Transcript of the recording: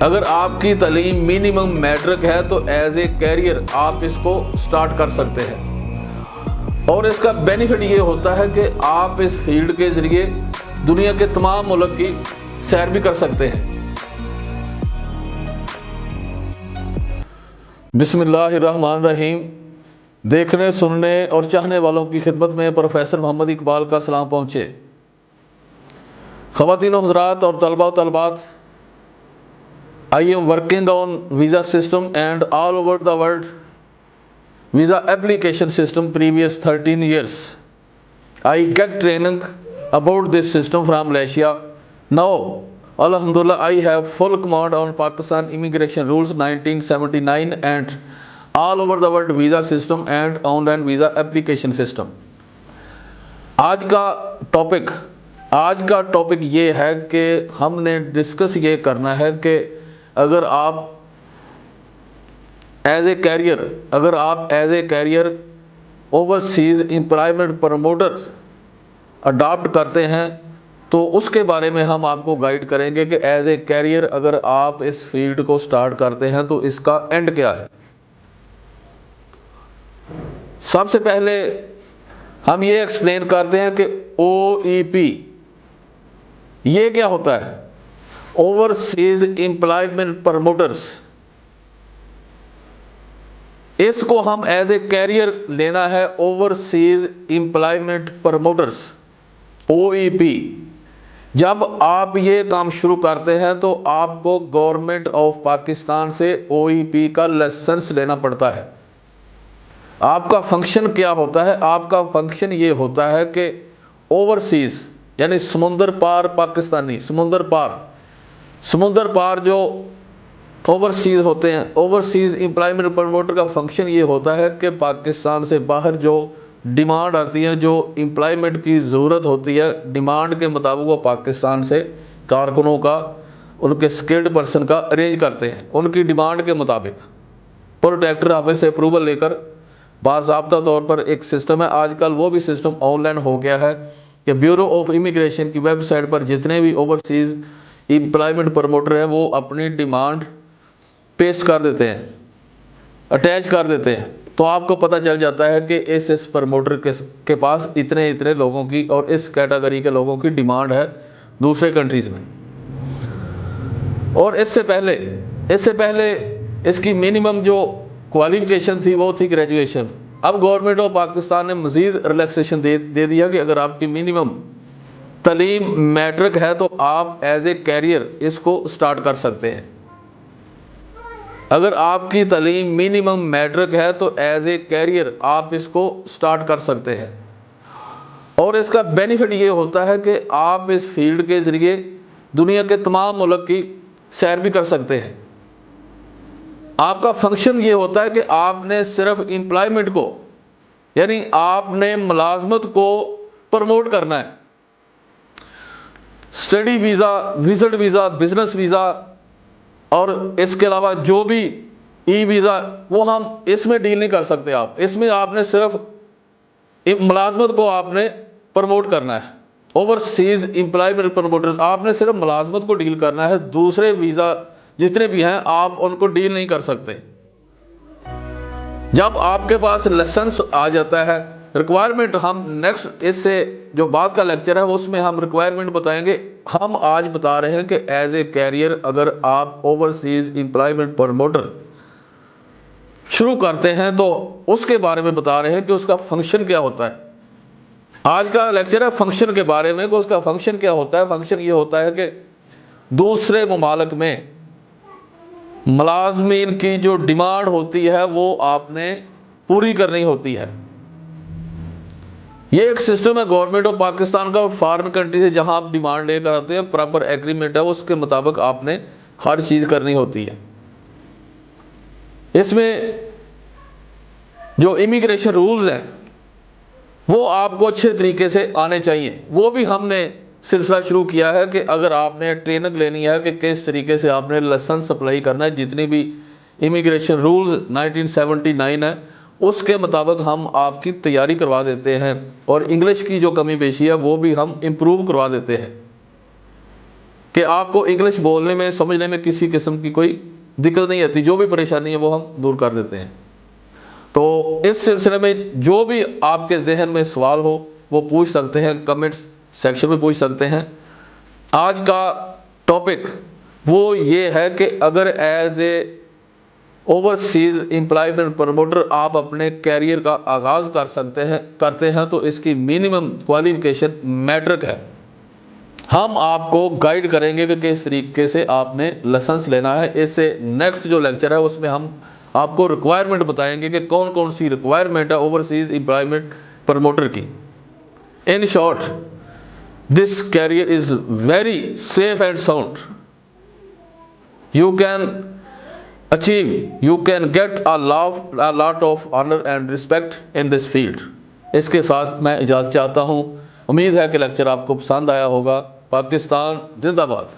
अगर आपकी तालीम मिनिमम मैट्रिक है तो एज ए कैरियर आप इसको स्टार्ट कर सकते हैं। और इसका बेनिफिट ये होता है कि आप इस फील्ड के ज़रिए दुनिया के तमाम मुल्क की सैर भी कर सकते हैं। बिस्मिल्लाहिर्रहमानिर्रहीम। देखने, सुनने और चाहने वालों की खिदमत में प्रोफेसर मोहम्मद इकबाल का सलाम पहुँचे। ख़वातीन हज़रात और तलबा व तलबात, I am working on visa system and all over the world visa application system previous 13 years. I get training about this system from Malaysia. Now, Alhamdulillah, I have full command on Pakistan immigration rules 1979 and all over the world visa system and online visa application system. आज का topic ये है कि हमने discuss ये करना है कि अगर आप as a career overseas employment promoters adopt करते हैं तो उसके बारे में हम आपको गाइड करेंगे कि एज ए कैरियर अगर आप इस फील्ड को स्टार्ट करते हैं तो इसका एंड क्या है। सबसे पहले हम ये एक्सप्लेन करते हैं कि OEP ये क्या होता है। ओवरसीज एम्प्लॉयमेंट प्रमोटर्स, इसको हम एज ए कैरियर लेना है। Overseas employment promoters OEP। जब आप ये काम शुरू करते हैं तो आपको गवर्नमेंट ऑफ पाकिस्तान से OEP का लाइसेंस लेना पड़ता है। आपका फंक्शन क्या होता है? आपका फंक्शन ये होता है कि ओवरसीज यानी समुंदर पार पाकिस्तानी, समुंदर पार जो ओवरसीज़ होते हैं, ओवरसीज़ एम्प्लॉयमेंट प्रमोटर का फंक्शन ये होता है कि पाकिस्तान से बाहर जो डिमांड आती है, जो एम्प्लॉयमेंट की ज़रूरत होती है, डिमांड के मुताबिक वो पाकिस्तान से कारकुनों का, उनके स्किल्ड पर्सन का अरेंज करते हैं। उनकी डिमांड के मुताबिक प्रोटेक्टर ऑफिस से अप्रूवल लेकर बाज़ाब्ता तौर पर एक सिस्टम है। आजकल वो भी सिस्टम ऑनलाइन हो गया है कि ब्यूरो ऑफ इमिग्रेशन की वेबसाइट पर जितने भी ओवरसीज़ एम्प्लॉयमेंट प्रमोटर हैं वो अपनी डिमांड पेस्ट कर देते हैं, अटैच कर देते हैं, तो आपको पता चल जाता है कि इस प्रमोटर के पास इतने लोगों की और इस कैटेगरी के लोगों की डिमांड है दूसरे कंट्रीज़ में। और इससे पहले इसकी मिनिमम जो क्वालिफिकेशन थी वो थी ग्रेजुएशन। अब गवर्नमेंट ऑफ पाकिस्तान ने मज़ीद रिलैक्सेशन दे दिया कि अगर आपकी मिनिमम तालीम मैट्रिक है तो आप एज ए कैरियर इसको स्टार्ट कर सकते हैं। अगर आपकी तालीम मिनिमम मैट्रिक है तो एज ए कैरियर आप इसको स्टार्ट कर सकते हैं। और इसका बेनिफिट ये होता है कि आप इस फील्ड के ज़रिए दुनिया के तमाम मुल्क की सैर भी कर सकते हैं। आपका फंक्शन ये होता है कि आपने सिर्फ एम्प्लॉयमेंट को यानी आपने मुलाजमत को प्रमोट करना है। Study visa, visit visa, business visa और इसके अलावा जो भी वीज़ा वो हम इसमें डील नहीं कर सकते। आप इसमें आपने सिर्फ मुलाजमत को आपने प्रमोट करना है। ओवरसीज एम्प्लॉयमेंट प्रमोटर्स आपने सिर्फ मुलाजमत को डील करना है, दूसरे वीज़ा जितने भी हैं आप उनको डील नहीं कर सकते। जब आपके पास लाइसेंस आ जाता है, रिक्वायरमेंट हम नेक्स्ट इससे जो बाद का लेक्चर है उसमें हम रिक्वायरमेंट बताएंगे। हम आज बता रहे हैं कि एज ए कैरियर अगर आप ओवरसीज एम्प्लॉयमेंट प्रमोटर शुरू करते हैं तो उसके बारे में बता रहे हैं कि उसका फंक्शन क्या होता है। आज का लेक्चर है फंक्शन के बारे में कि उसका फंक्शन क्या होता है। फंक्शन ये होता है कि दूसरे ममालिक में मुलाजमीन की जो डिमांड होती है वो आपने पूरी करनी होती है। ये एक सिस्टम है गवर्नमेंट ऑफ पाकिस्तान का। फॉरेन कंट्री से जहां आप डिमांड लेकर आते हैं, प्रॉपर एग्रीमेंट है, उसके मुताबिक आपने हर चीज़ करनी होती है। इसमें जो इमिग्रेशन रूल्स हैं वो आपको अच्छे तरीके से आने चाहिए। वो भी हमने सिलसिला शुरू किया है कि अगर आपने ट्रेनिंग लेनी है कि किस तरीके से आपने लाइसेंस अप्लाई करना है, जितनी भी इमिग्रेशन रूल्स 1979 है उसके मुताबिक हम आपकी तैयारी करवा देते हैं। और इंग्लिश की जो कमी पेशी है वो भी हम इम्प्रूव करवा देते हैं कि आपको इंग्लिश बोलने में समझने में किसी किस्म की कोई दिक्कत नहीं आती, जो भी परेशानी है वो हम दूर कर देते हैं। तो इस सिलसिले में जो भी आपके जहन में सवाल हो वो पूछ सकते हैं, कमेंट्स सेक्शन में पूछ सकते हैं। आज का टॉपिक वो ये है कि अगर as a overseas employment promoter आप अपने कैरियर का आगाज़ करते हैं तो इसकी मिनिमम क्वालिफिकेशन मैट्रिक है। हम आपको गाइड करेंगे कि किस तरीके से आपने लाइसेंस लेना है। इससे नेक्स्ट जो लेक्चर है उसमें हम आपको रिक्वायरमेंट बताएंगे कि कौन कौन सी रिक्वायरमेंट है ओवरसीज एम्प्लॉयमेंट प्रमोटर की। In short, this career is very safe and sound. You can get a lot of honor and respect in this field। इसके साथ मैं इजाज़त चाहता हूँ। उम्मीद है कि लेक्चर आपको पसंद आया होगा। पाकिस्तान जिंदाबाद।